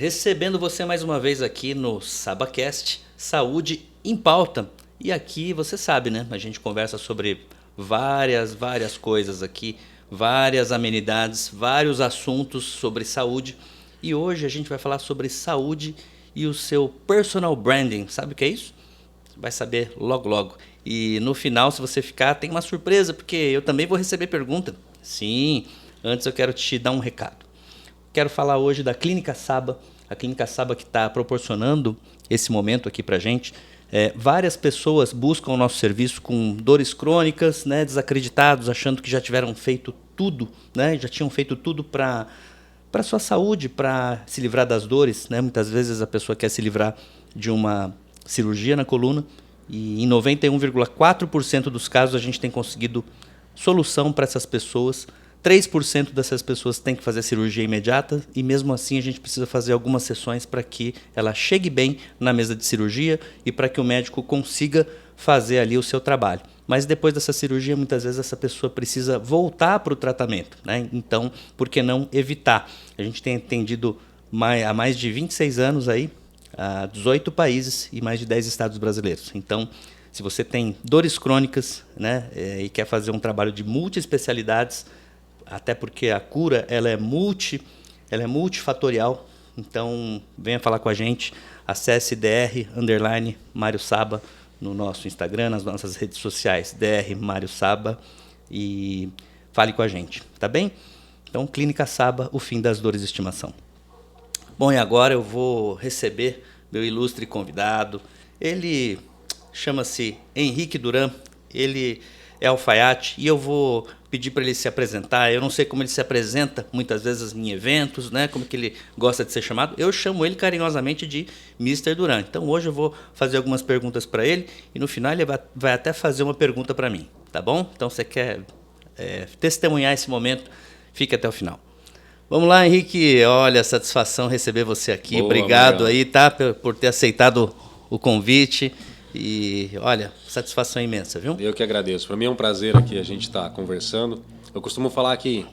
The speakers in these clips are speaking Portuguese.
Recebendo você mais uma vez aqui no SabaCast, Saúde em Pauta. E aqui você sabe, né? A gente conversa sobre várias coisas aqui, várias amenidades, vários assuntos sobre saúde. E hoje a gente vai falar sobre saúde e o seu personal branding. Sabe o que é isso? Você vai saber logo logo. E no final, se você ficar, tem uma surpresa, porque eu também vou receber pergunta. Sim, antes eu quero te dar um recado. Quero falar hoje da Clínica Saba, a Clínica Saba que está proporcionando esse momento aqui para a gente. Várias pessoas buscam o nosso serviço com dores crônicas, né, desacreditados, achando que já tiveram feito tudo, né, já tinham feito tudo para a sua saúde, para se livrar das dores. Né? Muitas vezes a pessoa quer se livrar de uma cirurgia na coluna e em 91,4% dos casos a gente tem conseguido solução para essas pessoas. 3% dessas pessoas têm que fazer cirurgia imediata e mesmo assim a gente precisa fazer algumas sessões para que ela chegue bem na mesa de cirurgia e para que o médico consiga fazer ali o seu trabalho. Mas depois dessa cirurgia, muitas vezes essa pessoa precisa voltar para o tratamento, né? Então, por que não evitar? A gente tem atendido há mais de 26 anos aí, a 18 países e mais de 10 estados brasileiros. Então, se você tem dores crônicas, né, e quer fazer um trabalho de multiespecialidades, até porque a cura ela é multifatorial. Então, venha falar com a gente. Acesse Dr. Saba no nosso Instagram, nas nossas redes sociais, Dr. Mário Saba, e fale com a gente, tá bem? Então, Clínica Saba, o fim das dores de estimação. Bom, e agora eu vou receber meu ilustre convidado. Ele chama-se Henrique Duran, ele é alfaiate e eu vou pedir para ele se apresentar. Eu não sei como ele se apresenta muitas vezes em eventos, né? Como que ele gosta de ser chamado. Eu chamo ele carinhosamente de Mr. Duran. Então hoje eu vou fazer algumas perguntas para ele e no final ele vai até fazer uma pergunta para mim, tá bom? Então você quer testemunhar esse momento, fique até o final. Vamos lá, Henrique. Olha, satisfação receber você aqui. Boa, obrigado Marião. aí, tá? Por ter aceitado o convite. E olha, satisfação imensa, viu? Eu que agradeço. Para mim é um prazer aqui a gente estar conversando. Eu costumo falar que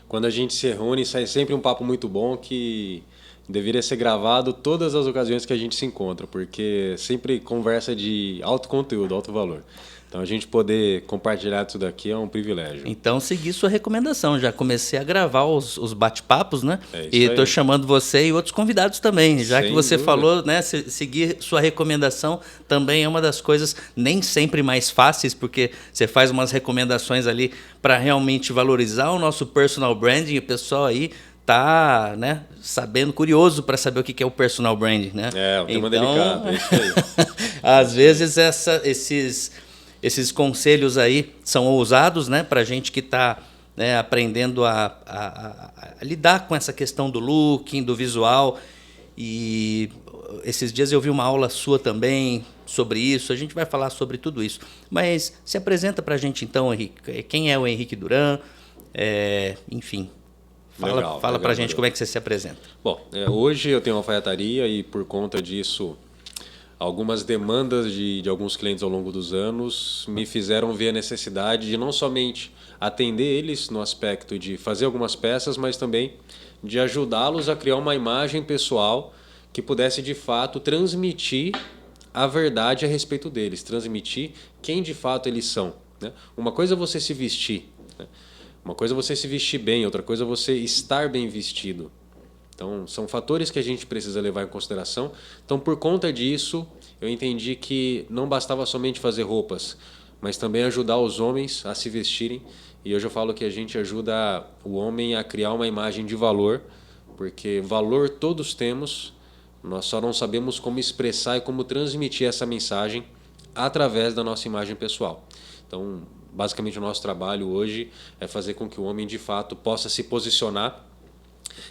quando a gente se reúne sai sempre um papo muito bom que deveria ser gravado todas as ocasiões que a gente se encontra, porque sempre conversa de alto conteúdo, alto valor. Então a gente poder compartilhar tudo daqui é um privilégio. Então, segui sua recomendação. Já comecei a gravar os bate-papos, né? É isso E estou aí. chamando você e outros convidados também. Já Sem que você dúvida. falou, né? Seguir sua recomendação também é uma das coisas nem sempre mais fáceis, porque você faz umas recomendações ali para realmente valorizar o nosso personal branding. E o pessoal aí tá, né, sabendo, curioso para saber o que é o personal branding, né? É um tema delicado, é isso aí. Às vezes esses conselhos aí são ousados, né, para a gente que está, né, aprendendo a lidar com essa questão do looking, do visual. E esses dias eu vi uma aula sua também sobre isso. A gente vai falar sobre tudo isso. Mas se apresenta para a gente então, Henrique. Quem é o Henrique Duran? Enfim, fala para a gente como é que você se apresenta. Bom, hoje eu tenho uma alfaiataria e por conta disso algumas demandas de alguns clientes ao longo dos anos me fizeram ver a necessidade de não somente atender eles no aspecto de fazer algumas peças, mas também de ajudá-los a criar uma imagem pessoal que pudesse de fato transmitir a verdade a respeito deles, transmitir quem de fato eles são, né? Uma coisa é você se vestir, né? Uma coisa é você se vestir bem, outra coisa é você estar bem vestido. Então, são fatores que a gente precisa levar em consideração. Então, por conta disso, eu entendi que não bastava somente fazer roupas, mas também ajudar os homens a se vestirem. E hoje eu falo que a gente ajuda o homem a criar uma imagem de valor, porque valor todos temos, nós só não sabemos como expressar e como transmitir essa mensagem através da nossa imagem pessoal. Então, basicamente, o nosso trabalho hoje é fazer com que o homem, de fato, possa se posicionar.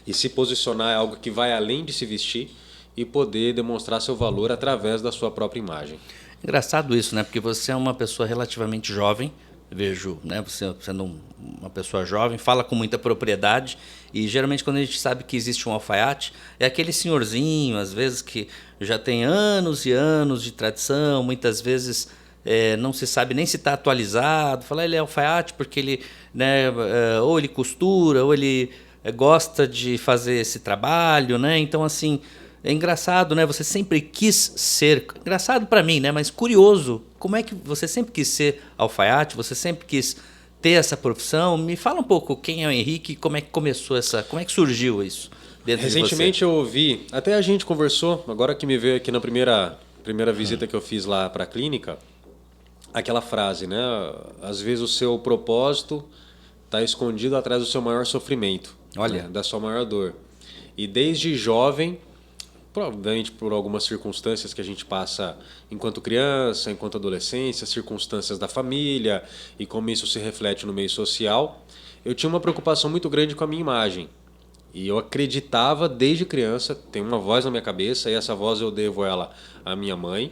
E se posicionar é algo que vai além de se vestir e poder demonstrar seu valor através da sua própria imagem. Engraçado isso, né? Porque você é uma pessoa relativamente jovem, vejo, né? Você sendo uma pessoa jovem, fala com muita propriedade e geralmente quando a gente sabe que existe um alfaiate, é aquele senhorzinho, às vezes que já tem anos e anos de tradição, muitas vezes não se sabe nem se está atualizado, fala ele é alfaiate porque ele, né, ou ele costura, ou ele gosta de fazer esse trabalho, né? Então, assim, é engraçado, né? Você sempre quis ser, engraçado para mim, né? Mas curioso, como é que você sempre quis ser alfaiate? Você sempre quis ter essa profissão? Me fala um pouco quem é o Henrique, como é que começou como é que surgiu isso dentro de você? Recentemente eu ouvi, até a gente conversou, agora que me veio aqui na primeira visita que eu fiz lá para a clínica, aquela frase, né? Às vezes o seu propósito está escondido atrás do seu maior sofrimento, Olha. né? Da sua maior dor. E desde jovem, provavelmente por algumas circunstâncias que a gente passa enquanto criança, enquanto adolescência, circunstâncias da família e como isso se reflete no meio social, eu tinha uma preocupação muito grande com a minha imagem. E eu acreditava desde criança, tem uma voz na minha cabeça, e essa voz eu devo ela à minha mãe,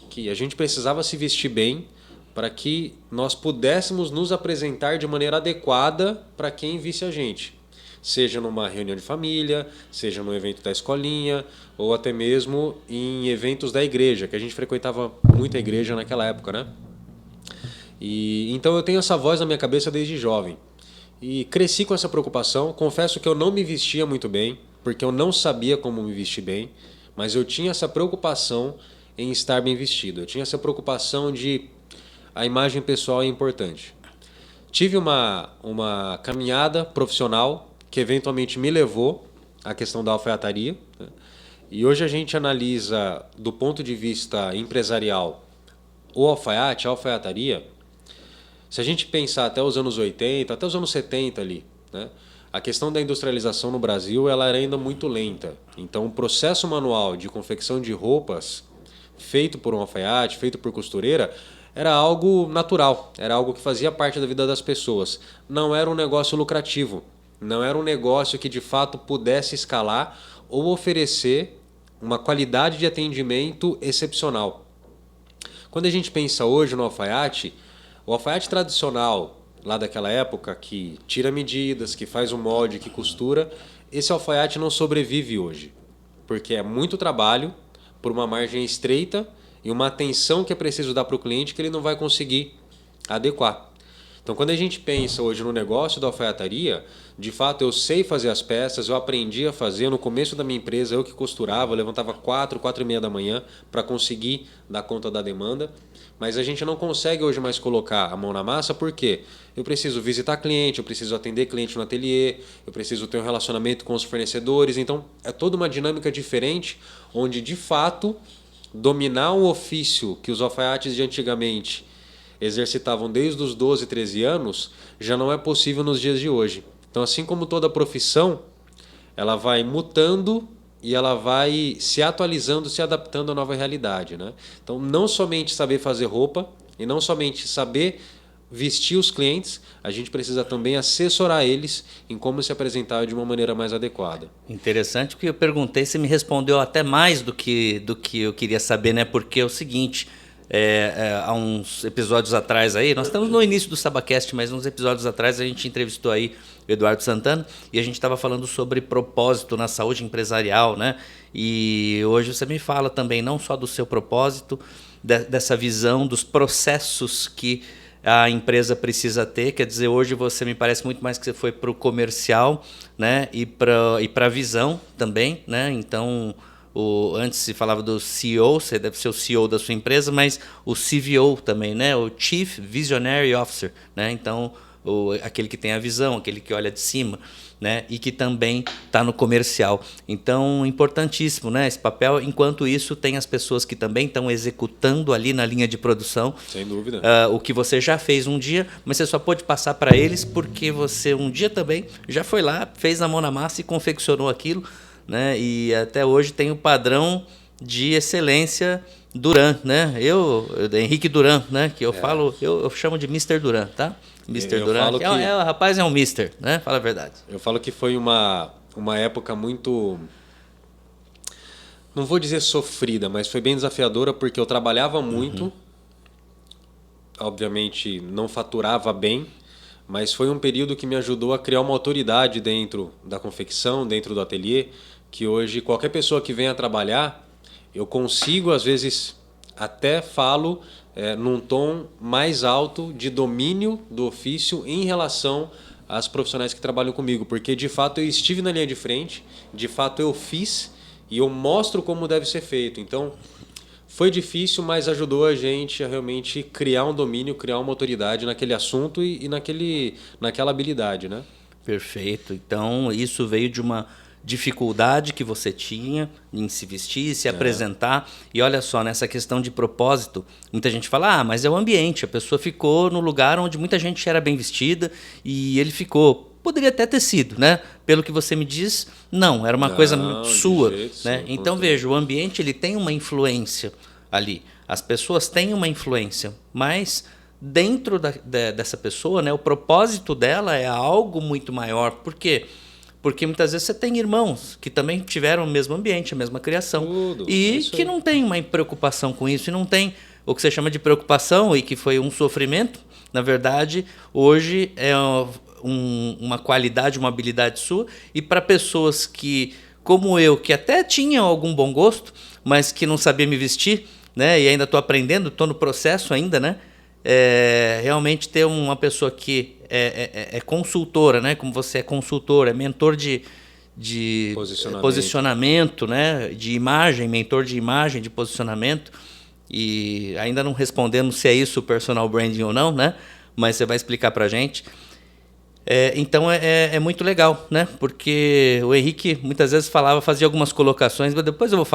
que a gente precisava se vestir bem para que nós pudéssemos nos apresentar de maneira adequada para quem visse a gente. Seja numa reunião de família, seja num evento da escolinha, ou até mesmo em eventos da igreja, que a gente frequentava muita igreja naquela época, né? E então eu tenho essa voz na minha cabeça desde jovem. E cresci com essa preocupação. Confesso que eu não me vestia muito bem, porque eu não sabia como me vestir bem, mas eu tinha essa preocupação em estar bem vestido. Eu tinha essa preocupação de a imagem pessoal é importante. Tive uma caminhada profissional que eventualmente me levou à questão da alfaiataria, né? E hoje a gente analisa do ponto de vista empresarial o alfaiate, a alfaiataria. Se a gente pensar até os anos 80, até os anos 70 ali, né? A questão da industrialização no Brasil ela era ainda muito lenta. Então o processo manual de confecção de roupas feito por um alfaiate, feito por costureira, era algo natural, era algo que fazia parte da vida das pessoas. Não era um negócio lucrativo, não era um negócio que de fato pudesse escalar ou oferecer uma qualidade de atendimento excepcional. Quando a gente pensa hoje no alfaiate, o alfaiate tradicional lá daquela época, que tira medidas, que faz o molde, que costura, esse alfaiate não sobrevive hoje, porque é muito trabalho por uma margem estreita e uma atenção que é preciso dar para o cliente que ele não vai conseguir adequar. Então, quando a gente pensa hoje no negócio da alfaiataria, de fato eu sei fazer as peças, eu aprendi a fazer. No começo da minha empresa, eu que costurava, eu levantava 4h30 da manhã para conseguir dar conta da demanda. Mas a gente não consegue hoje mais colocar a mão na massa, porque eu preciso visitar cliente, eu preciso atender cliente no ateliê, eu preciso ter um relacionamento com os fornecedores. Então, é toda uma dinâmica diferente, onde de fato dominar um ofício que os alfaiates de antigamente exercitavam desde os 12, 13 anos, já não é possível nos dias de hoje. Então, assim como toda profissão, ela vai mutando e ela vai se atualizando, se adaptando à nova realidade, né? Então, não somente saber fazer roupa e não somente saber vestir os clientes, a gente precisa também assessorar eles em como se apresentar de uma maneira mais adequada. Interessante, porque eu perguntei, você me respondeu até mais do que eu queria saber, né? Porque é o seguinte, há uns episódios atrás aí, nós estamos no início do SabaCast, mas uns episódios atrás a gente entrevistou aí o Eduardo Santana e a gente estava falando sobre propósito na saúde empresarial, né? E hoje você me fala também não só do seu propósito, dessa visão dos processos que a empresa precisa ter. Quer dizer, hoje você me parece muito mais que você foi para o comercial, né? E para a visão também, né? Então, antes se falava do CEO, você deve ser o CEO da sua empresa, mas o CVO também, né? O Chief Visionary Officer, né? Então, aquele que tem a visão, aquele que olha de cima, né? E que também está no comercial. Então, importantíssimo, né? Esse papel. Enquanto isso, tem as pessoas que também estão executando ali na linha de produção. Sem dúvida. O que você já fez um dia, mas você só pode passar para eles porque você um dia também já foi lá, fez a mão na massa e confeccionou aquilo, né? E até hoje tem o padrão de excelência Duran, né? Henrique Duran, né? Que eu falo, eu chamo de Mr. Duran, tá? Mr. Duran. O rapaz é um Mister, né? Fala a verdade. Eu falo que foi uma época muito, não vou dizer sofrida, mas foi bem desafiadora, porque eu trabalhava muito, obviamente não faturava bem, mas foi um período que me ajudou a criar uma autoridade dentro da confecção, dentro do ateliê, que hoje qualquer pessoa que venha trabalhar, eu consigo, às vezes, até falo num tom mais alto de domínio do ofício em relação as profissionais que trabalham comigo, porque de fato eu estive na linha de frente, de fato eu fiz e eu mostro como deve ser feito. Então, foi difícil, mas ajudou a gente a realmente criar um domínio, criar uma autoridade naquele assunto e naquela habilidade, né? Perfeito. Então, isso veio de uma dificuldade que você tinha em se vestir, se apresentar. E olha só, nessa questão de propósito, muita gente fala, mas é o ambiente. A pessoa ficou no lugar onde muita gente era bem vestida e ele ficou. Poderia até ter sido, né? Pelo que você me diz, não, era uma coisa muito sua, né? Então veja, o ambiente ele tem uma influência ali. As pessoas têm uma influência, mas dentro dessa pessoa, né, o propósito dela é algo muito maior. Por quê? Porque muitas vezes você tem irmãos que também tiveram o mesmo ambiente, a mesma criação, e que não tem uma preocupação com isso, e não tem o que você chama de preocupação e que foi um sofrimento. Na verdade, hoje é uma qualidade, uma habilidade sua, e para pessoas que, como eu, que até tinham algum bom gosto, mas que não sabia me vestir, né, e ainda estou aprendendo, estou no processo ainda, né, realmente ter uma pessoa que é consultora, né, como você é consultor, é mentor de posicionamento, né, de imagem, mentor de imagem, de posicionamento, e ainda não respondemos se é isso o personal branding ou não, né, mas você vai explicar para a gente. Então é muito legal, né? Porque o Henrique muitas vezes fazia algumas colocações, mas depois eu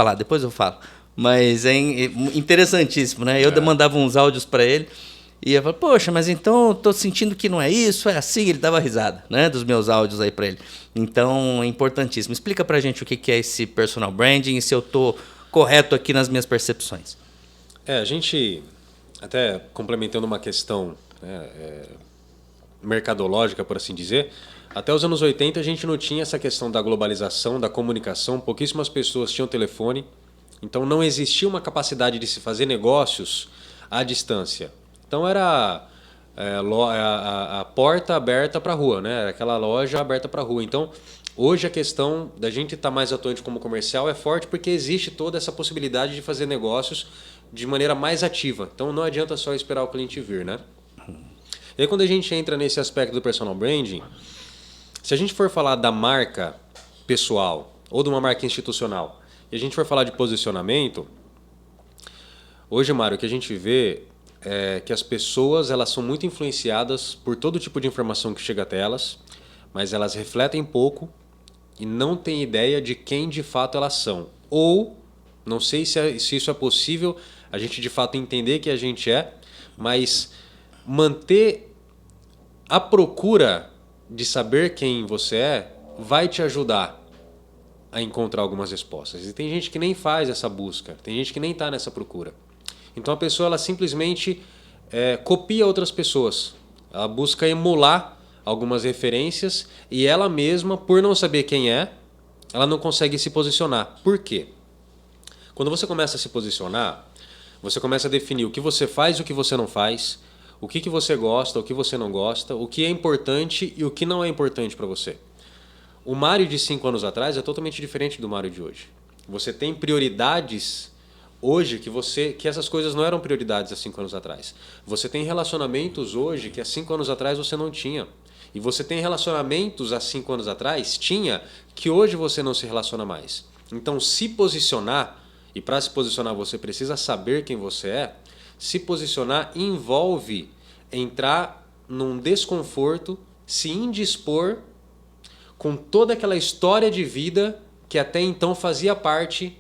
falo. Mas é interessantíssimo, né? Eu mandava uns áudios para ele e eu falava, poxa, mas então eu tô sentindo que não é isso, é assim. Ele dava risada, né? Dos meus áudios aí para ele. Então é importantíssimo. Explica pra gente o que é esse personal branding e se eu tô correto aqui nas minhas percepções. A gente, até complementando uma questão, né, mercadológica, por assim dizer, até os anos 80 a gente não tinha essa questão da globalização, da comunicação, pouquíssimas pessoas tinham telefone, então não existia uma capacidade de se fazer negócios à distância. Então era a porta aberta para a rua, né? Era aquela loja aberta para a rua. Então hoje a questão da gente estar mais atuante como comercial é forte porque existe toda essa possibilidade de fazer negócios de maneira mais ativa. Então não adianta só esperar o cliente vir, né? E aí quando a gente entra nesse aspecto do personal branding, se a gente for falar da marca pessoal ou de uma marca institucional e a gente for falar de posicionamento, hoje, Mário, o que a gente vê é que as pessoas elas são muito influenciadas por todo tipo de informação que chega até elas, mas elas refletem pouco e não têm ideia de quem de fato elas são. Ou, não sei se isso é possível, a gente de fato entender que a gente mas manter a procura de saber quem você vai te ajudar a encontrar algumas respostas. E tem gente que nem faz essa busca, tem gente que nem está nessa procura. Então a pessoa ela simplesmente copia outras pessoas. Ela busca emular algumas referências e ela mesma, por não saber quem ela não consegue se posicionar. Por quê? Quando você começa a se posicionar, você começa a definir o que você faz e o que você não faz, o que você gosta, o que você não gosta, o que é importante e o que não é importante para você. O Mário de 5 anos atrás é totalmente diferente do Mário de hoje. Você tem prioridades hoje que essas coisas não eram prioridades há 5 anos atrás. Você tem relacionamentos hoje que há 5 anos atrás você não tinha. E você tem relacionamentos há 5 anos atrás, que hoje você não se relaciona mais. Então se posicionar, e para se posicionar você precisa saber quem você se posicionar envolve entrar num desconforto, se indispor com toda aquela história de vida que até então fazia parte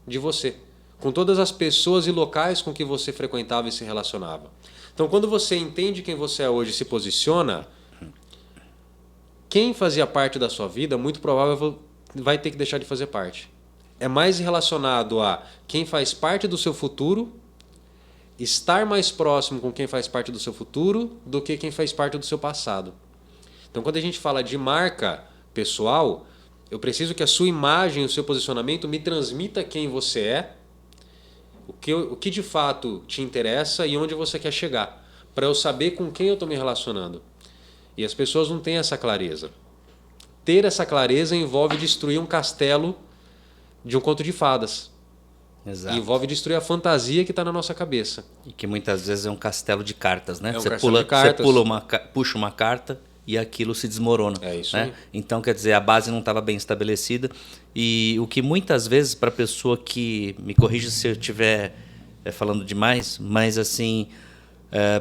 de você, com todas as pessoas e locais com que você frequentava e se relacionava. Então, quando você entende quem você é hoje e se posiciona, quem fazia parte da sua vida, muito provável vai ter que deixar de fazer parte. É mais relacionado a quem faz parte do seu futuro, estar mais próximo com quem faz parte do seu futuro do que quem faz parte do seu passado. Então, quando a gente fala de marca pessoal, eu preciso que a sua imagem, o seu posicionamento me transmita quem você o que de fato te interessa e onde você quer chegar, para eu saber com quem eu estou me relacionando. E as pessoas não têm essa clareza. Ter essa clareza envolve destruir um castelo de um conto de fadas. Exato. Envolve destruir a fantasia que está na nossa cabeça. E que muitas vezes é um castelo de cartas, né? É um castelo de cartas. Puxa uma carta e aquilo se desmorona. É isso né? aí. Então, quer dizer, a base não estava bem estabelecida. E o que muitas vezes, para a pessoa que... Me corrija se eu estiver falando demais, mas assim,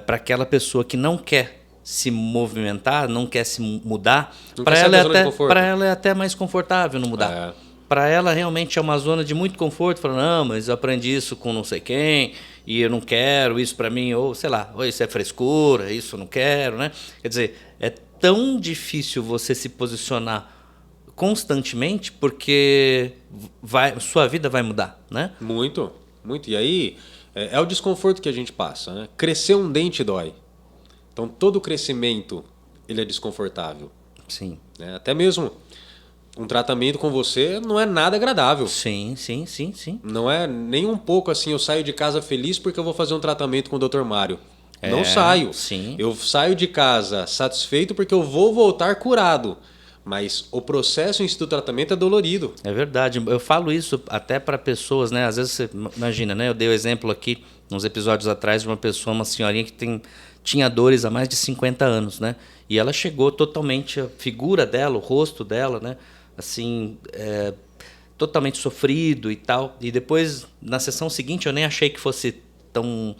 para aquela pessoa que não quer se movimentar, não quer se mudar, para ela é até mais confortável não mudar. Para ela realmente é uma zona de muito conforto, falando, não, mas eu aprendi isso com não sei quem, e eu não quero isso para mim, ou sei lá, ou isso é frescura, isso eu não quero, né? Quer dizer, é tão difícil você se posicionar constantemente, porque sua vida vai mudar, né? Muito, muito. E aí é o desconforto que a gente passa, né? Crescer um dente dói. Então todo crescimento ele é desconfortável. Sim. Né? Até mesmo um tratamento com você não é nada agradável. Sim. Não é nem um pouco assim, eu saio de casa feliz porque eu vou fazer um tratamento com o Dr. Mário. Não saio. Sim. Eu saio de casa satisfeito porque eu vou voltar curado. Mas o processo em si do tratamento é dolorido. É verdade. Eu falo isso até para pessoas, né? Às vezes você imagina, né? Eu dei o exemplo aqui, uns episódios atrás, de uma pessoa, uma senhorinha que tinha dores há mais de 50 anos, né? E ela chegou totalmente, a figura dela, o rosto dela, né? Assim, totalmente sofrido e tal. E depois, na sessão seguinte, eu nem achei que fosse tão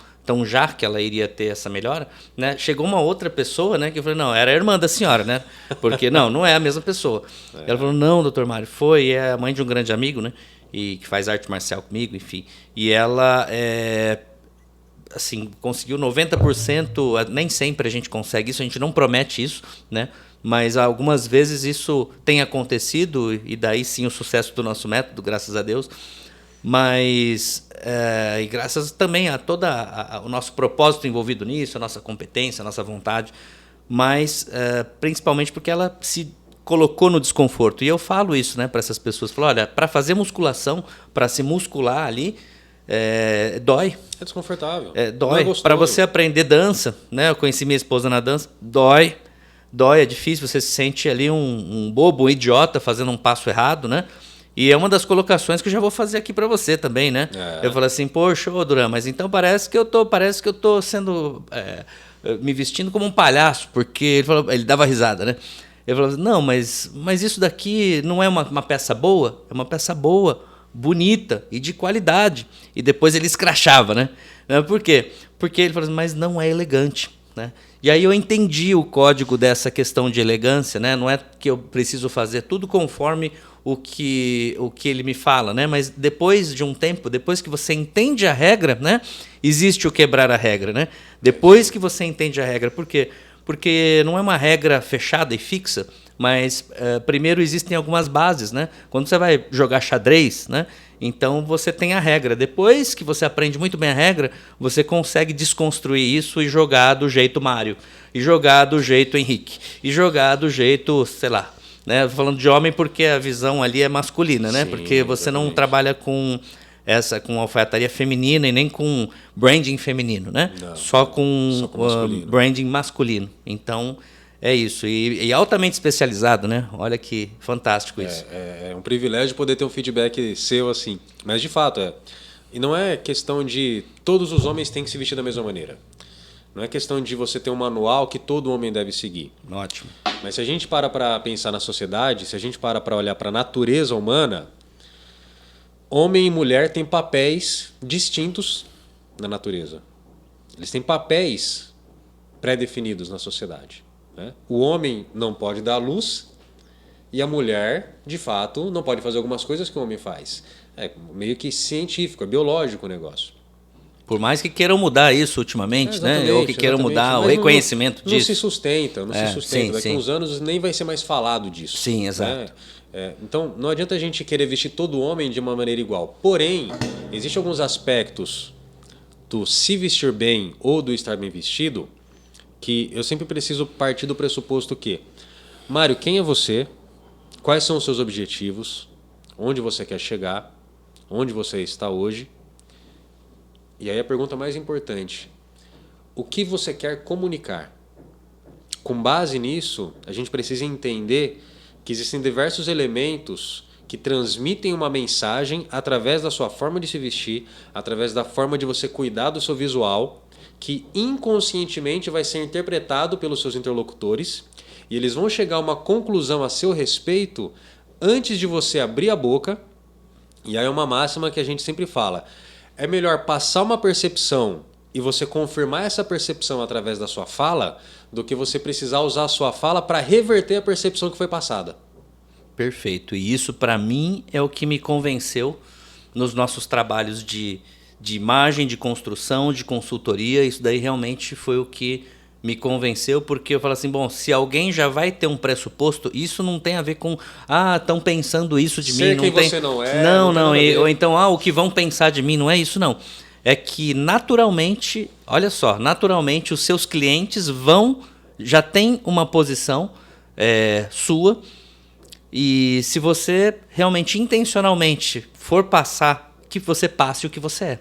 já que ela iria ter essa melhora, né? Chegou uma outra pessoa, né? Que eu falei, não, era a irmã da senhora, né? Porque não é a mesma pessoa. Ela falou, não, doutor Mário, é a mãe de um grande amigo, né? E que faz arte marcial comigo, enfim. E ela assim, conseguiu 90%, nem sempre a gente consegue isso, a gente não promete isso, né? Mas algumas vezes isso tem acontecido, e daí sim o sucesso do nosso método, graças a Deus. Mas, e graças também a todo o nosso propósito envolvido nisso, a nossa competência, a nossa vontade, mas principalmente porque ela se colocou no desconforto. E eu falo isso, né, para essas pessoas. Falo, olha, para fazer musculação, para se muscular ali, dói. É desconfortável. Dói. Para você aprender dança, né? Eu conheci minha esposa na dança, dói, é difícil, você se sente ali um bobo, um idiota fazendo um passo errado, né? E é uma das colocações que eu já vou fazer aqui para você também, né? Eu falo assim, poxa, Duran, mas então parece que eu tô sendo me vestindo como um palhaço, porque ele dava risada, né? Eu falava assim, não, mas isso daqui não é uma peça boa? É uma peça boa, bonita e de qualidade. E depois ele escrachava, né? Por quê? Porque ele falou assim, mas não é elegante, né? E aí eu entendi o código dessa questão de elegância, né? Não é que eu preciso fazer tudo conforme o que ele me fala, né? Mas depois de um tempo, depois que você entende a regra, né? Existe o quebrar a regra, né? Depois que você entende a regra. Por quê? Porque não é uma regra fechada e fixa, mas primeiro existem algumas bases, né? Quando você vai jogar xadrez, né? Então você tem a regra. Depois que você aprende muito bem a regra, você consegue desconstruir isso e jogar do jeito Mário, e jogar do jeito Henrique, e jogar do jeito, sei lá, né? Falando de homem porque a visão ali é masculina, né? Sim, porque você exatamente. não trabalha com alfaiataria feminina e nem com branding feminino, né? Não, só com masculino. Branding masculino. Então é isso, e altamente especializado, né? Olha que fantástico isso. É um privilégio poder ter um feedback seu assim. Mas de fato E não é questão de todos os homens têm que se vestir da mesma maneira. Não é questão de você ter um manual que todo homem deve seguir. Ótimo. Mas se a gente para pensar na sociedade, se a gente para olhar para a natureza humana, homem e mulher têm papéis distintos na natureza. Eles têm papéis pré-definidos na sociedade. Né? O homem não pode dar luz e a mulher, de fato, não pode fazer algumas coisas que o homem faz. É meio que científico, é biológico o negócio. Por mais que queiram mudar isso ultimamente, né? Ou que queiram mudar o reconhecimento disso. Não se sustenta. Sim, Daqui a uns anos nem vai ser mais falado disso. Sim, exato. Né? Então, não adianta a gente querer vestir todo homem de uma maneira igual. Porém, existem alguns aspectos do se vestir bem ou do estar bem vestido que eu sempre preciso partir do pressuposto que, Mário, quem é você? Quais são os seus objetivos? Onde você quer chegar? Onde você está hoje? E aí a pergunta mais importante, o que você quer comunicar? Com base nisso, a gente precisa entender que existem diversos elementos que transmitem uma mensagem através da sua forma de se vestir, através da forma de você cuidar do seu visual, que inconscientemente vai ser interpretado pelos seus interlocutores e eles vão chegar a uma conclusão a seu respeito antes de você abrir a boca. E aí é uma máxima que a gente sempre fala. É melhor passar uma percepção e você confirmar essa percepção através da sua fala do que você precisar usar a sua fala para reverter a percepção que foi passada. Perfeito. E isso, para mim, é o que me convenceu nos nossos trabalhos de imagem, de construção, de consultoria. Isso daí realmente foi o que me convenceu, porque eu falo assim, bom, se alguém já vai ter um pressuposto, isso não tem a ver com, estão pensando isso de mim. Não quem tem... você não é. Não. Ou então, o que vão pensar de mim, não é isso, não. É que naturalmente, olha só, naturalmente os seus clientes já têm uma posição sua, e se você realmente, intencionalmente, for passar, que você passe o que você é.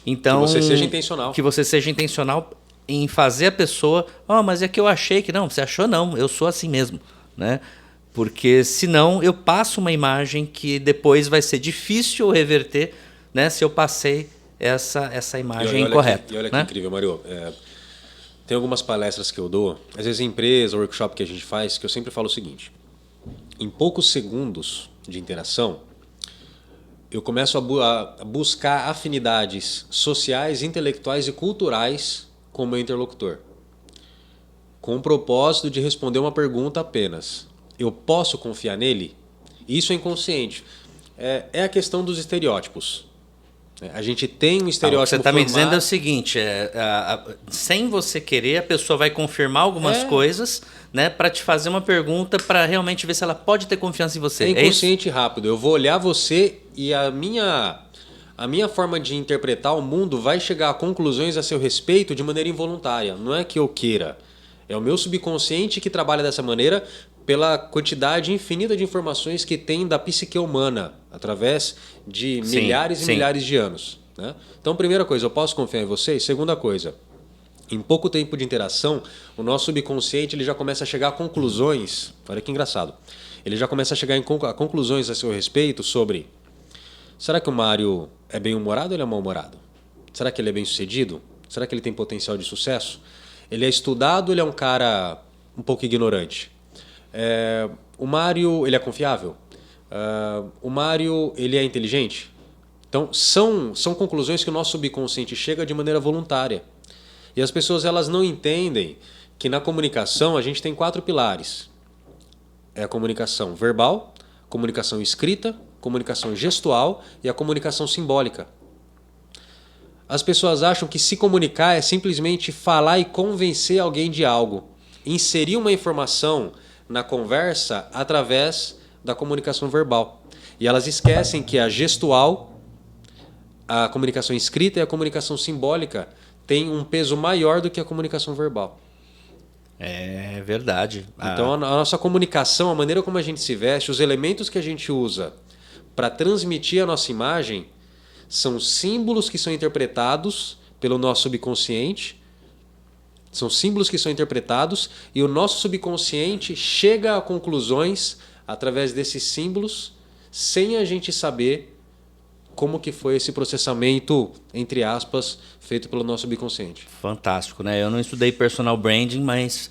Então, que você seja intencional. Que você seja intencional em fazer a pessoa, mas é que eu achei que não, você achou não, eu sou assim mesmo, né? Porque senão eu passo uma imagem que depois vai ser difícil reverter, né, se eu passei essa imagem incorreta. E olha que incrível, Mário. Tem algumas palestras que eu dou, às vezes em empresa, workshop que a gente faz, que eu sempre falo o seguinte: em poucos segundos de interação, eu começo a buscar afinidades sociais, intelectuais e culturais com o meu interlocutor, com o propósito de responder uma pergunta apenas. Eu posso confiar nele? Isso é inconsciente. É a questão dos estereótipos. A gente tem um estereótipo. O que você está me dizendo é o seguinte: sem você querer, a pessoa vai confirmar algumas coisas, né, para te fazer uma pergunta para realmente ver se ela pode ter confiança em você. É inconsciente e rápido. Eu vou olhar você e a minha forma de interpretar o mundo vai chegar a conclusões a seu respeito de maneira involuntária. Não é que eu queira. É o meu subconsciente que trabalha dessa maneira pela quantidade infinita de informações que tem da psique humana através de milhares e milhares de anos, né? Então, primeira coisa, eu posso confiar em você? E segunda coisa, em pouco tempo de interação, o nosso subconsciente ele já começa a chegar a conclusões. Olha que engraçado. Ele já começa a chegar a conclusões a seu respeito sobre: será que o Mário é bem-humorado ou ele é mal-humorado? Será que ele é bem-sucedido? Será que ele tem potencial de sucesso? Ele é estudado ou ele é um cara um pouco ignorante? O Mário, ele é confiável? O Mário, ele é inteligente? Então, são conclusões que o nosso subconsciente chega de maneira voluntária. E as pessoas elas não entendem que na comunicação a gente tem 4 pilares. É a comunicação verbal, comunicação escrita, comunicação gestual e a comunicação simbólica. As pessoas acham que se comunicar é simplesmente falar e convencer alguém de algo. Inserir uma informação na conversa através da comunicação verbal. E elas esquecem que a gestual, a comunicação escrita e a comunicação simbólica têm um peso maior do que a comunicação verbal. É verdade. Então a nossa comunicação, a maneira como a gente se veste, os elementos que a gente usa para transmitir a nossa imagem são símbolos que são interpretados pelo nosso subconsciente. São símbolos que são interpretados e o nosso subconsciente chega a conclusões através desses símbolos sem a gente saber como que foi esse processamento, entre aspas, feito pelo nosso subconsciente. Fantástico, né? Eu não estudei personal branding, mas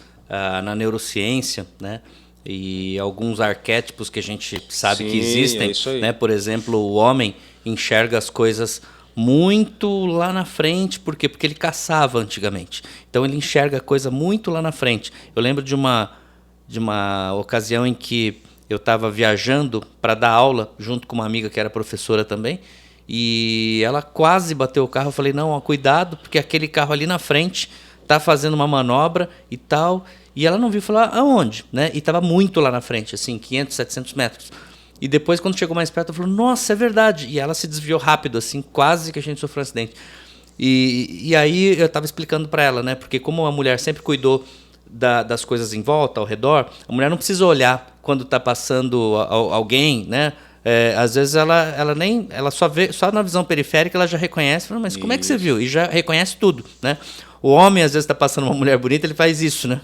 na neurociência, né? E alguns arquétipos que a gente sabe que existem, né? Por exemplo, o homem enxerga as coisas muito lá na frente, por quê? Porque ele caçava antigamente. Então ele enxerga a coisa muito lá na frente. Eu lembro de uma ocasião em que eu estava viajando para dar aula junto com uma amiga que era professora também, e ela quase bateu o carro. Eu falei, não, cuidado, porque aquele carro ali na frente está fazendo uma manobra e tal. E ela não viu, falar aonde, né? E estava muito lá na frente, assim, 500, 700 metros. E depois, quando chegou mais perto, ela falou, nossa, é verdade. E ela se desviou rápido, assim, quase que a gente sofreu um acidente. E aí eu estava explicando para ela, né? Porque como a mulher sempre cuidou das coisas em volta, ao redor, a mulher não precisa olhar quando está passando alguém, né? Às vezes ela só vê, só na visão periférica ela já reconhece, fala, mas como é que você viu? E já reconhece tudo, né? O homem, às vezes, está passando uma mulher bonita, ele faz isso, né?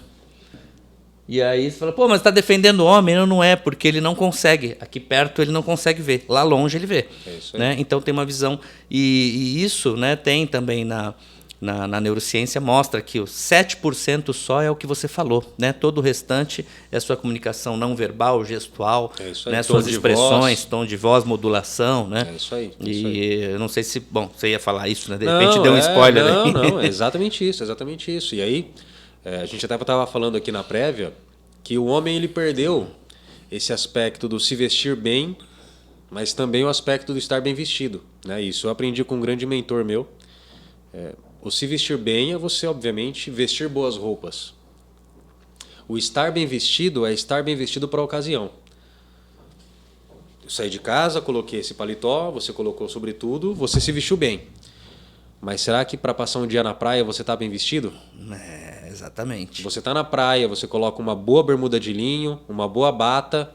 E aí você fala, pô, mas está defendendo o homem? Não é, porque ele não consegue. Aqui perto ele não consegue ver. Lá longe ele vê. É isso aí. Né? Então tem uma visão. E isso, né, tem também na neurociência mostra que o 7% só é o que você falou, né? Todo o restante é sua comunicação não verbal, gestual, É isso aí, né? tom Suas de expressões, voz. tom de voz, modulação, né? É isso aí. E eu não sei se, bom, você ia falar isso, né? De repente deu um spoiler aí. Não, é exatamente isso, exatamente isso. E aí, a gente até estava falando aqui na prévia que o homem ele perdeu esse aspecto do se vestir bem, mas também o aspecto do estar bem vestido, né? Isso eu aprendi com um grande mentor meu. O se vestir bem é você, obviamente, vestir boas roupas. O estar bem vestido é estar bem vestido para a ocasião. Eu saí de casa, coloquei esse paletó, você colocou sobretudo, você se vestiu bem. Mas será que para passar um dia na praia você está bem vestido? Exatamente. Você está na praia, você coloca uma boa bermuda de linho, uma boa bata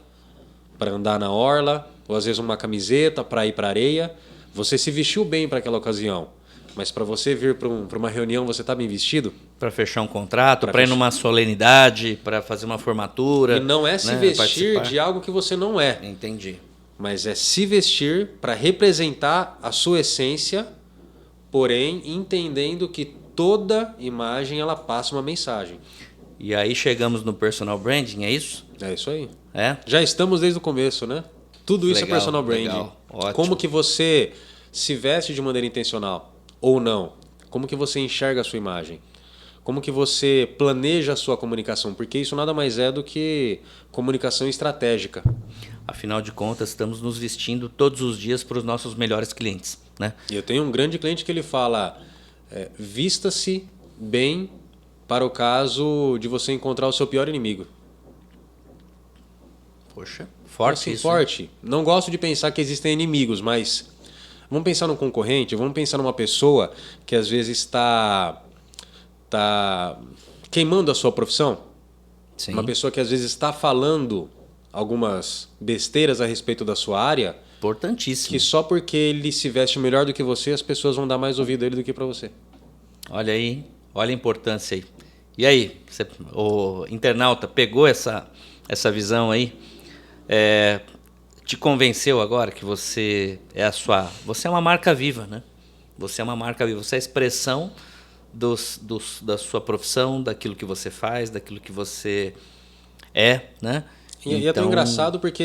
para andar na orla, ou às vezes uma camiseta para ir para a areia. Você se vestiu bem para aquela ocasião. Mas para você vir para uma reunião, você está bem vestido? Para fechar um contrato, para ir numa solenidade, para fazer uma formatura. E não é se vestir de algo que você não é. Entendi. Mas é se vestir para representar a sua essência, porém entendendo que toda imagem ela passa uma mensagem. E aí chegamos no personal branding, é isso? É isso aí. É? Já estamos desde o começo, né? Tudo isso Legal, é personal branding. legal. Ótimo. Como que você se veste de maneira intencional ou não? Como que você enxerga a sua imagem? Como que você planeja a sua comunicação? Porque isso nada mais é do que comunicação estratégica. Afinal de contas, estamos nos vestindo todos os dias para os nossos melhores clientes, né? E eu tenho um grande cliente que ele fala, vista-se bem para o caso de você encontrar o seu pior inimigo. Poxa, forte assim, isso. Forte. Não gosto de pensar que existem inimigos, mas vamos pensar num concorrente, vamos pensar numa pessoa que às vezes está queimando a sua profissão. Sim. Uma pessoa que às vezes está falando algumas besteiras a respeito da sua área. Importantíssimo. Que só porque ele se veste melhor do que você, as pessoas vão dar mais ouvido a ele do que para você. Olha aí, olha a importância aí. E aí, o internauta pegou essa visão aí? Te convenceu agora que você é uma marca viva, né? Você é uma marca viva, você é a expressão da sua profissão, daquilo que você faz, daquilo que você é, né? E é tão engraçado porque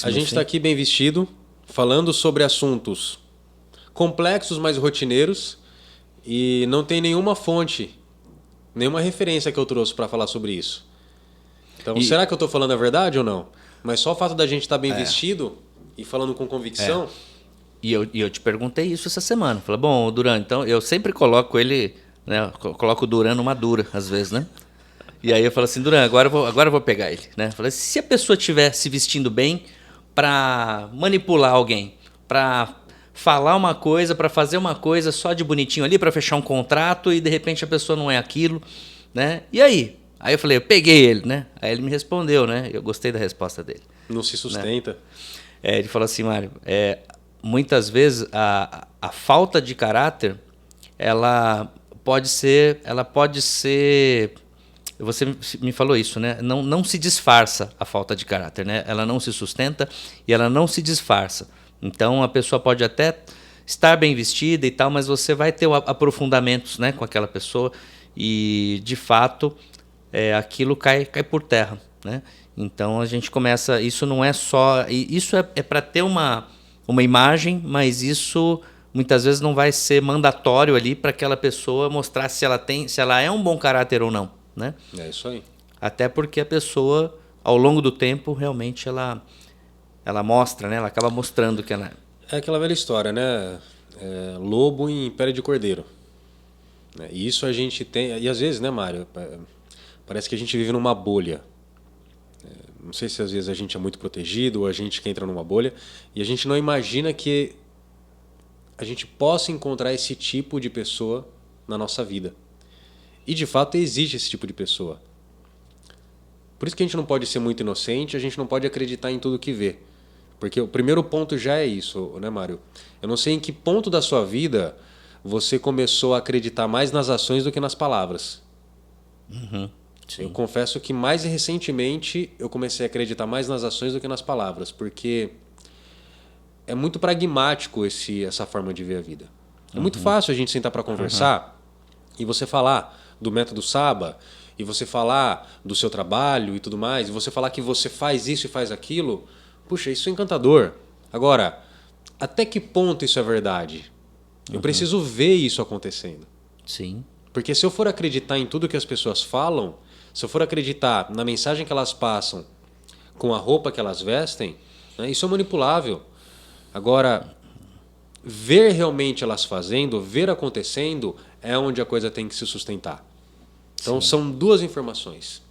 a gente está aqui bem vestido, falando sobre assuntos complexos, mas rotineiros, e não tem nenhuma fonte, nenhuma referência que eu trouxe para falar sobre isso. Então, será que eu estou falando a verdade ou não? Mas só o fato da gente estar bem vestido e falando com convicção... E eu te perguntei isso essa semana. Falei, bom, o Duran, então eu sempre coloco ele, né? Coloco o Duran numa dura, às vezes, né? E aí eu falo assim, Duran, agora eu vou pegar ele, né? Falei, se a pessoa estiver se vestindo bem para manipular alguém, para falar uma coisa, para fazer uma coisa só de bonitinho ali, para fechar um contrato e de repente a pessoa não é aquilo, né? E aí? Aí eu falei, eu peguei ele, né? Aí ele me respondeu, né? Eu gostei da resposta dele. Não se sustenta. Né? Ele falou assim, Mário, muitas vezes a falta de caráter, ela pode ser, você me falou isso, né? Não se disfarça a falta de caráter, né? Ela não se sustenta e ela não se disfarça. Então a pessoa pode até estar bem vestida e tal, mas você vai ter aprofundamentos, né, com aquela pessoa e de fato aquilo cai por terra, né? Então a gente começa, isso não é só, isso é para ter uma imagem, mas isso muitas vezes não vai ser mandatório ali para aquela pessoa mostrar se ela é um bom caráter ou não, né? É isso aí. Até porque a pessoa, ao longo do tempo, realmente ela mostra, né? Ela acaba mostrando que ela é. Aquela velha história, né? Lobo em pele de cordeiro. E isso a gente tem... E às vezes, né, Mário? Parece que a gente vive numa bolha. Não sei se às vezes a gente é muito protegido ou a gente que entra numa bolha e a gente não imagina que a gente possa encontrar esse tipo de pessoa na nossa vida. E de fato existe esse tipo de pessoa. Por isso que a gente não pode ser muito inocente, a gente não pode acreditar em tudo que vê. Porque o primeiro ponto já é isso, né, Mário? Eu não sei em que ponto da sua vida você começou a acreditar mais nas ações do que nas palavras. Uhum. Eu confesso que mais recentemente eu comecei a acreditar mais nas ações do que nas palavras, porque é muito pragmático essa forma de ver a vida. É muito fácil a gente sentar para conversar e você falar do método Saba, e você falar do seu trabalho e tudo mais, e você falar que você faz isso e faz aquilo, puxa, isso é encantador. Agora, até que ponto isso é verdade? Eu preciso ver isso acontecendo. Sim. Porque se eu for acreditar em tudo que as pessoas falam, se eu for acreditar na mensagem que elas passam, com a roupa que elas vestem, né, isso é manipulável. Agora, ver realmente elas fazendo, ver acontecendo, é onde a coisa tem que se sustentar. Então são duas informações.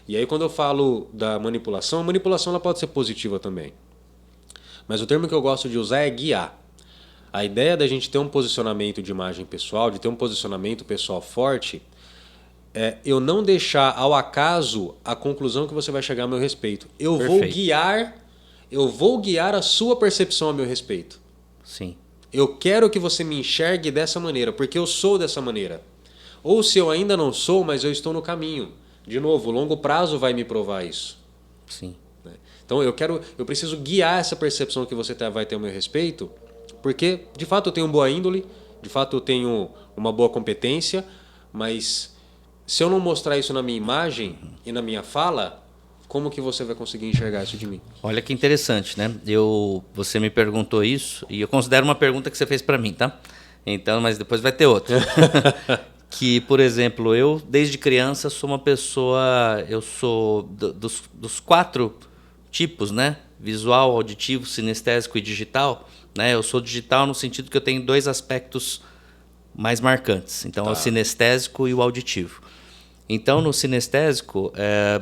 E aí quando eu falo da manipulação, a manipulação ela pode ser positiva também. Mas o termo que eu gosto de usar é guiar. A ideia da gente ter um posicionamento de imagem pessoal, de ter um posicionamento pessoal forte, é eu não deixar ao acaso a conclusão que você vai chegar a meu respeito. Eu vou guiar a sua percepção a meu respeito. Sim. Eu quero que você me enxergue dessa maneira, porque eu sou dessa maneira. Ou se eu ainda não sou, mas eu estou no caminho. De novo, o longo prazo vai me provar isso. Sim. Então eu preciso guiar essa percepção que você vai ter a meu respeito, porque de fato eu tenho boa índole, de fato eu tenho uma boa competência, mas se eu não mostrar isso na minha imagem e na minha fala, como que você vai conseguir enxergar isso de mim? Olha que interessante, né? Você me perguntou isso e eu considero uma pergunta que você fez para mim, tá? Então, mas depois vai ter outra. Que, por exemplo, eu desde criança sou uma pessoa, eu sou dos 4 tipos, né? Visual, auditivo, sinestésico e digital, né? Eu sou digital no sentido que eu tenho 2 aspectos mais marcantes. Então, é o sinestésico e o auditivo. Então, no sinestésico,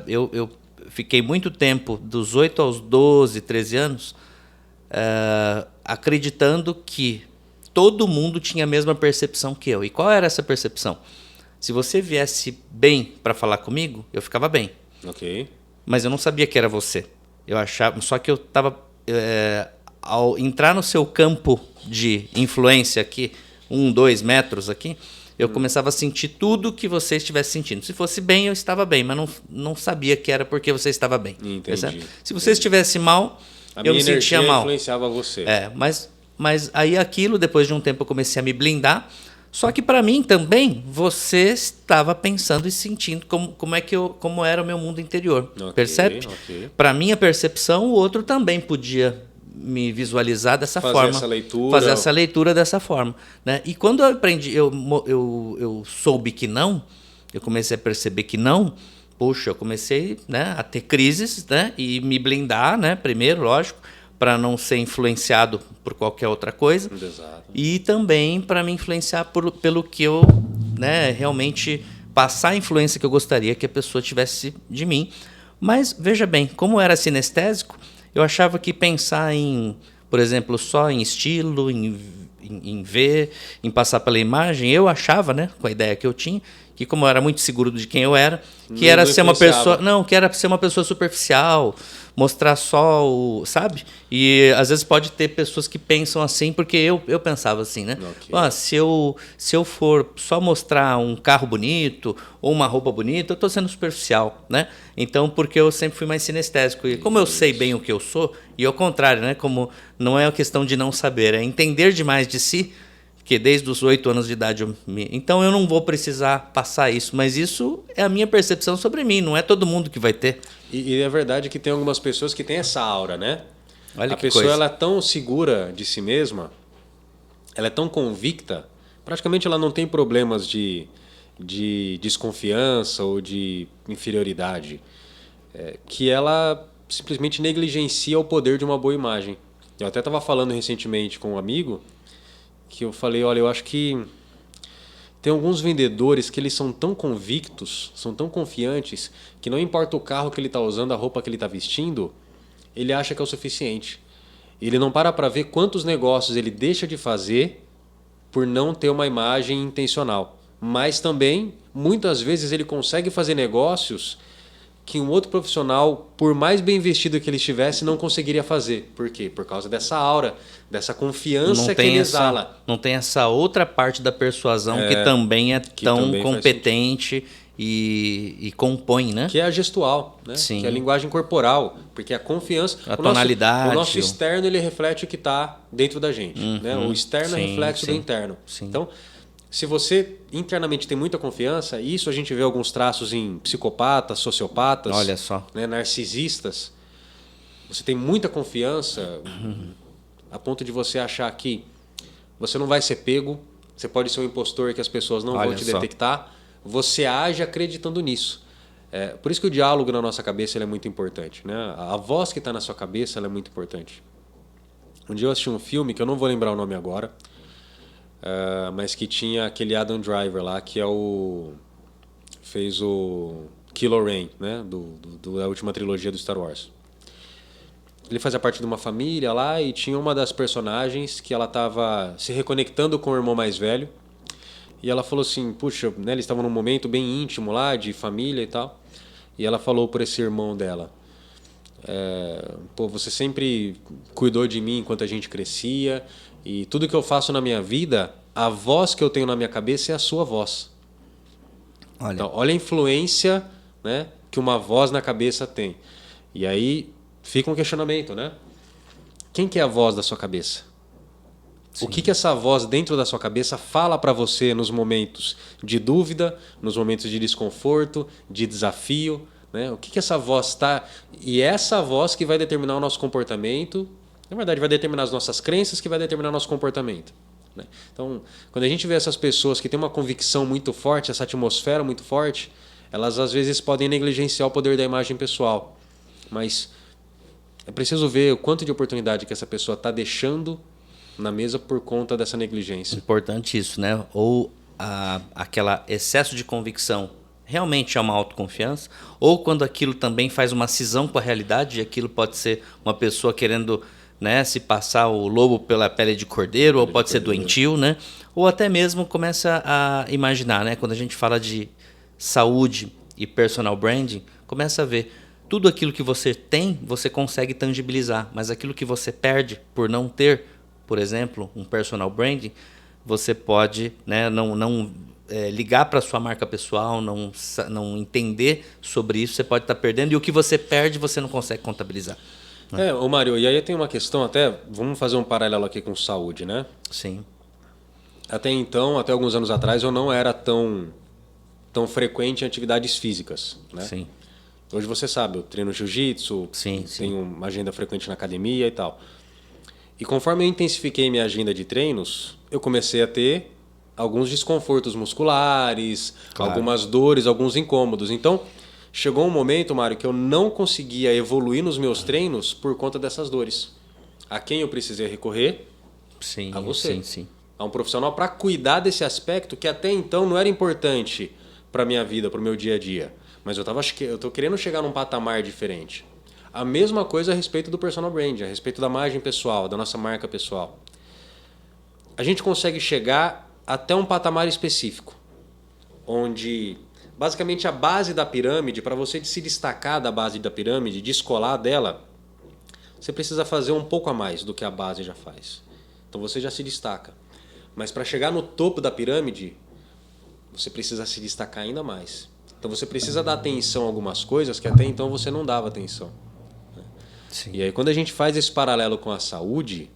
eu fiquei muito tempo, dos 8 aos 12, 13 anos, acreditando que todo mundo tinha a mesma percepção que eu. E qual era essa percepção? Se você viesse bem para falar comigo, eu ficava bem. Ok. Mas eu não sabia que era você. Eu achava, só que eu estava ao entrar no seu campo de influência aqui, 1, 2 metros aqui, eu começava a sentir tudo que você estivesse sentindo. Se fosse bem, eu estava bem, mas não sabia que era porque você estava bem. Entendi. Se você estivesse mal, eu me sentia mal. Influenciava você. Mas aí aquilo, depois de um tempo, eu comecei a me blindar. Só que para mim também, você estava pensando e sentindo como era o meu mundo interior. Percebe? Okay. Para minha percepção, o outro também podia me visualizar dessa forma. Fazer essa leitura dessa forma. Né? E quando eu aprendi, eu soube que não, eu comecei a perceber que não, poxa, eu comecei, né, a ter crises, né, e me blindar, né, primeiro, lógico, para não ser influenciado por qualquer outra coisa. Exato. E também para me influenciar pelo que eu, né, realmente passar a influência que eu gostaria que a pessoa tivesse de mim. Mas, veja bem, como era sinestésico, eu achava que pensar em, por exemplo, só em estilo, em ver, em passar pela imagem, eu achava, né, com a ideia que eu tinha, que como eu era muito seguro de quem eu era, que era ser uma pessoa, que era ser uma pessoa superficial, mostrar só o, sabe? E às vezes pode ter pessoas que pensam assim, porque eu pensava assim, né? Okay. Se eu for só mostrar um carro bonito ou uma roupa bonita, eu estou sendo superficial, né? Então, porque eu sempre fui mais sinestésico. E como eu sei bem o que eu sou, e ao contrário, né? Como não é uma questão de não saber, é entender demais de si, que desde os 8 anos de idade então eu não vou precisar passar isso, mas isso é a minha percepção sobre mim, não é todo mundo que vai ter. E é verdade que tem algumas pessoas que têm essa aura, né? Olha a que pessoa coisa. Ela é tão segura de si mesma, ela é tão convicta, praticamente ela não tem problemas de desconfiança ou de inferioridade, que ela simplesmente negligencia o poder de uma boa imagem. Eu até estava falando recentemente com um amigo que eu falei, olha, eu acho que tem alguns vendedores que eles são tão convictos, são tão confiantes, que não importa o carro que ele está usando, a roupa que ele está vestindo, ele acha que é o suficiente. Ele não para ver quantos negócios ele deixa de fazer por não ter uma imagem intencional. Mas também, muitas vezes, ele consegue fazer negócios que um outro profissional, por mais bem vestido que ele estivesse, não conseguiria fazer. Por quê? Por causa dessa aura, dessa confiança que ele exala. Não tem essa outra parte da persuasão que também é tão também competente e compõe, né? Que é a gestual, né? Sim. Que é a linguagem corporal. Porque a confiança... A tonalidade. O nosso externo ele reflete o que está dentro da gente. Né? O externo é reflexo do interno. Sim. Então, Se você internamente tem muita confiança, isso a gente vê alguns traços em psicopatas, sociopatas, Olha só. né, narcisistas. Você tem muita confiança a ponto de você achar que você não vai ser pego, você pode ser um impostor que as pessoas não vão te detectar. Você age acreditando nisso. Por isso que o diálogo na nossa cabeça ele é muito importante, né? A voz que está na sua cabeça ela é muito importante. Um dia eu assisti um filme, que eu não vou lembrar o nome agora, mas que tinha aquele Adam Driver lá, que fez o Kylo Ren, né? Da última trilogia do Star Wars. Ele fazia parte de uma família lá e tinha uma das personagens que ela estava se reconectando com o irmão mais velho. E ela falou assim, puxa, né, eles estavam num momento bem íntimo lá, de família e tal. E ela falou por esse irmão dela, pô, você sempre cuidou de mim enquanto a gente crescia. E tudo que eu faço na minha vida, a voz que eu tenho na minha cabeça é a sua voz. Então, olha a influência, né, que uma voz na cabeça tem. E aí fica um questionamento, né? Quem que é a voz da sua cabeça? Sim. O que essa voz dentro da sua cabeça fala para você nos momentos de dúvida, nos momentos de desconforto, de desafio, né? O que essa voz está... E é essa voz que vai determinar o nosso comportamento, na verdade vai determinar as nossas crenças, que vai determinar o nosso comportamento. Né? Então, quando a gente vê essas pessoas que têm uma convicção muito forte, essa atmosfera muito forte, elas às vezes podem negligenciar o poder da imagem pessoal. Mas é preciso ver o quanto de oportunidade que essa pessoa está deixando na mesa por conta dessa negligência. Importante isso, né? Ou aquela excesso de convicção realmente é uma autoconfiança, ou quando aquilo também faz uma cisão com a realidade, e aquilo pode ser uma pessoa querendo, né, se passar o lobo pela pele de cordeiro, ou pode ser doentio, né? Ou até mesmo começa a imaginar, né? Quando a gente fala de saúde e personal branding, começa a ver tudo aquilo que você tem, você consegue tangibilizar, mas aquilo que você perde por não ter, por exemplo, um personal branding, você pode, né, não ligar para a sua marca pessoal, não entender sobre isso, você pode estar perdendo, e o que você perde você não consegue contabilizar. Né? Ô Mário, e aí tem uma questão até, vamos fazer um paralelo aqui com saúde, né? Sim. Até então, até alguns anos atrás, eu não era tão frequente em atividades físicas, né? Sim. Hoje você sabe, eu treino jiu-jitsu, tenho uma agenda frequente na academia e tal. E conforme eu intensifiquei minha agenda de treinos, eu comecei a ter alguns desconfortos musculares, algumas dores, alguns incômodos. Então, chegou um momento, Mário, que eu não conseguia evoluir nos meus treinos por conta dessas dores. A quem eu precisei recorrer? Sim, a você. Sim. A um profissional para cuidar desse aspecto que até então não era importante para a minha vida, para o meu dia a dia. Mas eu tô querendo chegar num patamar diferente. A mesma coisa a respeito do personal brand, a respeito da imagem pessoal, da nossa marca pessoal. A gente consegue chegar até um patamar específico, onde basicamente a base da pirâmide, para você se destacar da base da pirâmide, descolar dela, você precisa fazer um pouco a mais do que a base já faz. Então você já se destaca. Mas para chegar no topo da pirâmide, você precisa se destacar ainda mais. Então você precisa dar atenção a algumas coisas que até então você não dava atenção. Sim. E aí quando a gente faz esse paralelo com a saúde,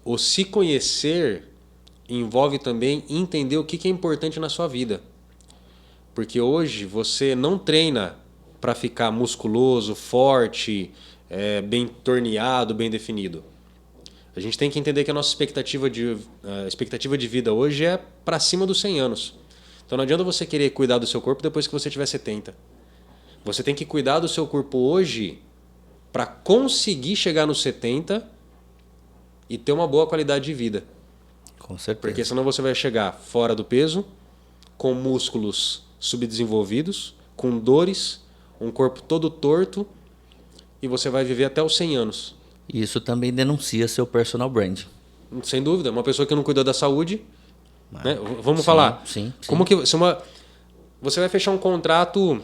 o se conhecer envolve também entender o que é importante na sua vida. Porque hoje você não treina para ficar musculoso, forte, bem torneado, bem definido. A gente tem que entender que a nossa expectativa de vida hoje é para cima dos 100 anos. Então não adianta você querer cuidar do seu corpo depois que você tiver 70. Você tem que cuidar do seu corpo hoje para conseguir chegar nos 70 e ter uma boa qualidade de vida. Com certeza. Porque senão você vai chegar fora do peso, com músculos subdesenvolvidos, com dores, um corpo todo torto, e você vai viver até os 100 anos. Isso também denuncia seu personal brand. Sem dúvida. Uma pessoa que não cuida da saúde... Né? Vamos falar. Sim. Como que você vai fechar um contrato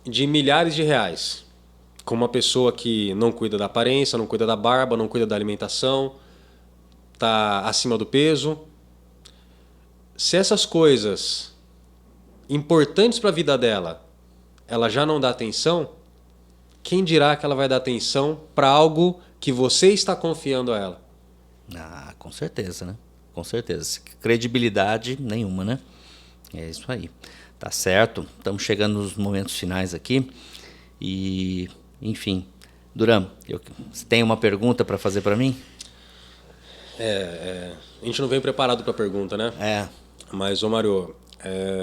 de milhares de reais com uma pessoa que não cuida da aparência, não cuida da barba, não cuida da alimentação, está acima do peso. Se essas coisas importantes para a vida dela, ela já não dá atenção, quem dirá que ela vai dar atenção para algo que você está confiando a ela? Com certeza, né? com certeza. Credibilidade nenhuma, né? É isso aí. Tá certo. Estamos chegando nos momentos finais aqui. E, enfim, Duran, você tem uma pergunta para fazer para mim? A gente não vem preparado para a pergunta, né? É. Mas, ô Mário,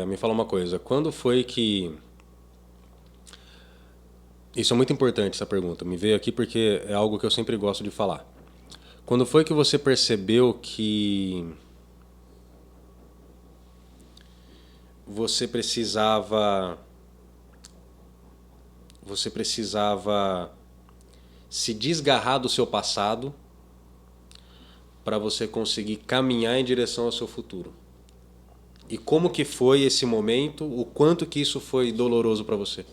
me fala uma coisa. Quando foi que... Isso é muito importante, essa pergunta. Me veio aqui porque é algo que eu sempre gosto de falar. Quando foi que você percebeu que você precisava se desgarrar do seu passado para você conseguir caminhar em direção ao seu futuro? E como que foi esse momento? O quanto que isso foi doloroso para você?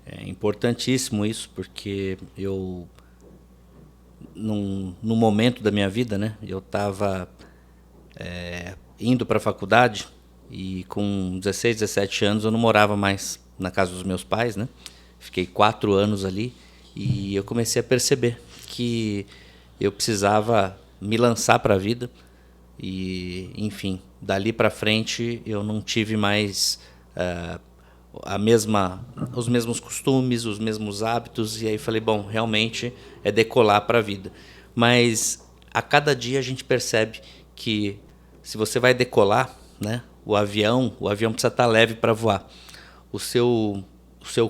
É importantíssimo isso, porque eu, num momento da minha vida, né, eu estava indo para a faculdade e com 16, 17 anos eu não morava mais na casa dos meus pais, né? Fiquei 4 anos ali e eu comecei a perceber que eu precisava me lançar para a vida e, enfim, dali para frente eu não tive mais os mesmos costumes, os mesmos hábitos, e aí falei, bom, realmente é decolar para a vida. Mas a cada dia a gente percebe que se você vai decolar, né, o avião precisa estar leve para voar. O seu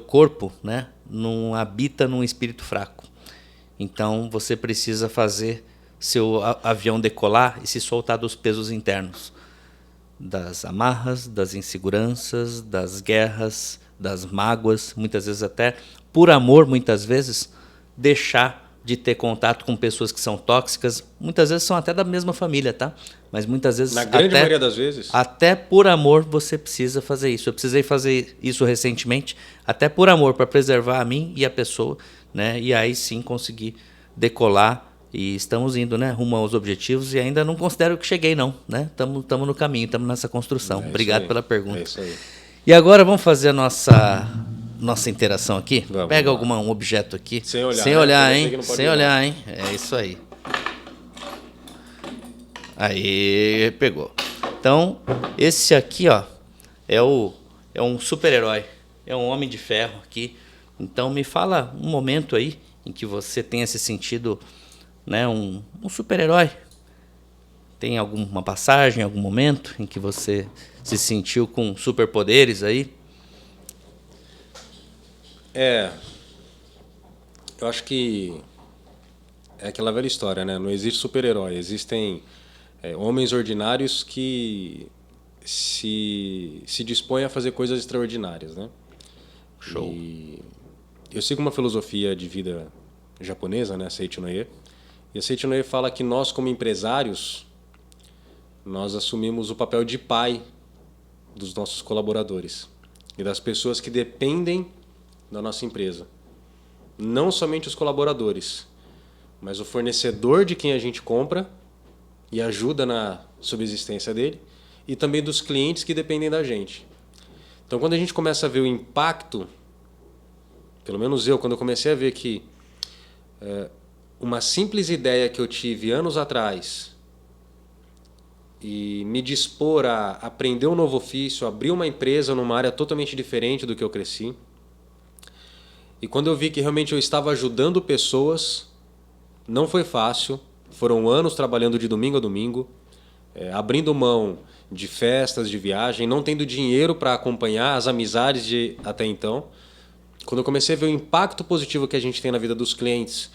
corpo, né, não habita num espírito fraco. Então você precisa fazer seu avião decolar e se soltar dos pesos internos, das amarras, das inseguranças, das guerras, das mágoas, muitas vezes até por amor, muitas vezes deixar de ter contato com pessoas que são tóxicas, muitas vezes são até da mesma família, tá? Mas muitas vezes, na grande maioria das vezes, até por amor você precisa fazer isso. Eu precisei fazer isso recentemente, até por amor, para preservar a mim e a pessoa, né? E aí sim conseguir decolar. E estamos indo, né, rumo aos objetivos e ainda não considero que cheguei, não, né? Estamos no caminho, estamos nessa construção. Obrigado pela pergunta. É isso aí. E agora vamos fazer a nossa interação aqui? Vamos, Pega vamos um objeto aqui. Sem olhar, sem né? olhar, Porque hein? você Sem olhar, hein? É isso aí. Aí, pegou. Então, esse aqui, ó, é um super-herói. É um homem de ferro aqui. Então, me fala um momento aí em que você tenha se sentido, né, um super-herói. Tem alguma passagem, algum momento em que você se sentiu com superpoderes aí? Eu acho que é aquela velha história, né? Não existe super-herói. Existem homens ordinários que se dispõem a fazer coisas extraordinárias, né? Show. E eu sigo uma filosofia de vida japonesa, né? Seiichi no Ie. E a Seiichi no Ie fala que nós, como empresários, nós assumimos o papel de pai dos nossos colaboradores e das pessoas que dependem da nossa empresa. Não somente os colaboradores, mas o fornecedor de quem a gente compra e ajuda na subsistência dele, e também dos clientes que dependem da gente. Então, quando a gente começa a ver o impacto, pelo menos eu, quando eu comecei a ver que uma simples ideia que eu tive anos atrás e me dispor a aprender um novo ofício, abrir uma empresa numa área totalmente diferente do que eu cresci, e quando eu vi que realmente eu estava ajudando pessoas, não foi fácil, foram anos trabalhando de domingo a domingo, abrindo mão de festas, de viagem, não tendo dinheiro para acompanhar as amizades de até então. Quando eu comecei a ver o impacto positivo que a gente tem na vida dos clientes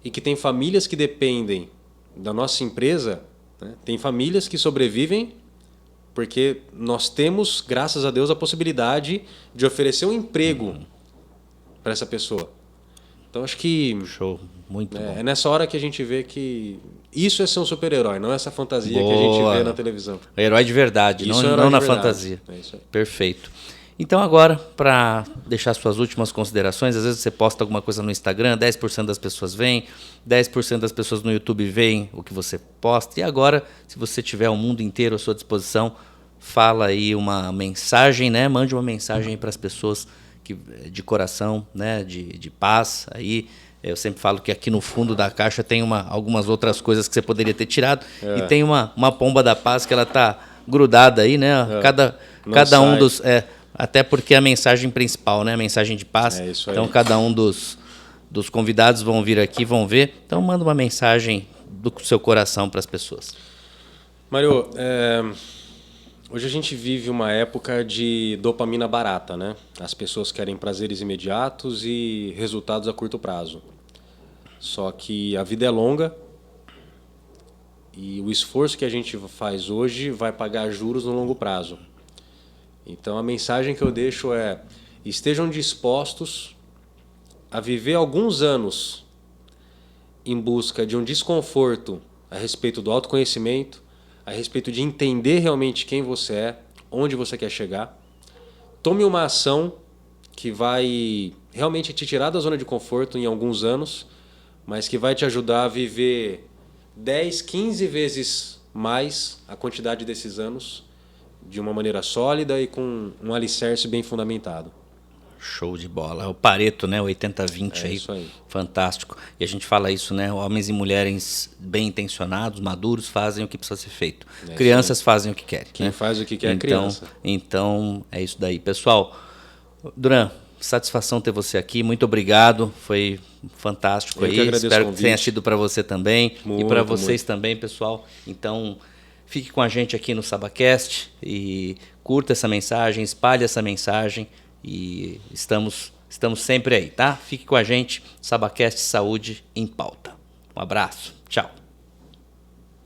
e que tem famílias que dependem da nossa empresa, né? Tem famílias que sobrevivem porque nós temos, graças a Deus, a possibilidade de oferecer um emprego para essa pessoa. Então, acho que Show, muito bom. é nessa hora que a gente vê que isso é ser um super-herói, não é essa fantasia Boa. que a gente vê na televisão. Herói de verdade, Isso é não, herói não de na verdade. fantasia. É isso aí. Perfeito. Então agora, para deixar suas últimas considerações, às vezes você posta alguma coisa no Instagram, 10% das pessoas veem, 10% das pessoas no YouTube veem o que você posta. E agora, se você tiver o mundo inteiro à sua disposição, fala aí uma mensagem, né? Mande uma mensagem para as pessoas que, de coração, né? De paz aí, Eu sempre falo que aqui no fundo da caixa tem algumas outras coisas que você poderia ter tirado. E tem uma pomba da paz que ela tá grudada aí, né? Cada um dos... até porque a mensagem principal, né? A mensagem de paz. É isso aí. Então, cada um dos convidados vão vir aqui, vão ver. Então, manda uma mensagem do seu coração para as pessoas. Mário, hoje a gente vive uma época de dopamina barata, né? As pessoas querem prazeres imediatos e resultados a curto prazo. Só que a vida é longa e o esforço que a gente faz hoje vai pagar juros no longo prazo. Então a mensagem que eu deixo é: estejam dispostos a viver alguns anos em busca de um desconforto a respeito do autoconhecimento, a respeito de entender realmente quem você é, onde você quer chegar. Tome uma ação que vai realmente te tirar da zona de conforto em alguns anos, mas que vai te ajudar a viver 10, 15 vezes mais a quantidade desses anos de uma maneira sólida e com um alicerce bem fundamentado. Show de bola. É o Pareto, né? 80-20 aí. Isso aí. Fantástico. E a gente fala isso, né? Homens e mulheres bem intencionados, maduros, fazem o que precisa ser feito. Crianças fazem o que querem. Quem faz o que quer é criança. criança. Então, é isso daí. Pessoal, Duran, satisfação ter você aqui. Muito obrigado. Foi fantástico aí. Espero que tenha sido para você também. E para vocês também, pessoal. Então, fique com a gente aqui no SabaCast e curta essa mensagem, espalhe essa mensagem. E estamos sempre aí, tá? Fique com a gente, SabaCast Saúde em Pauta. Um abraço, tchau.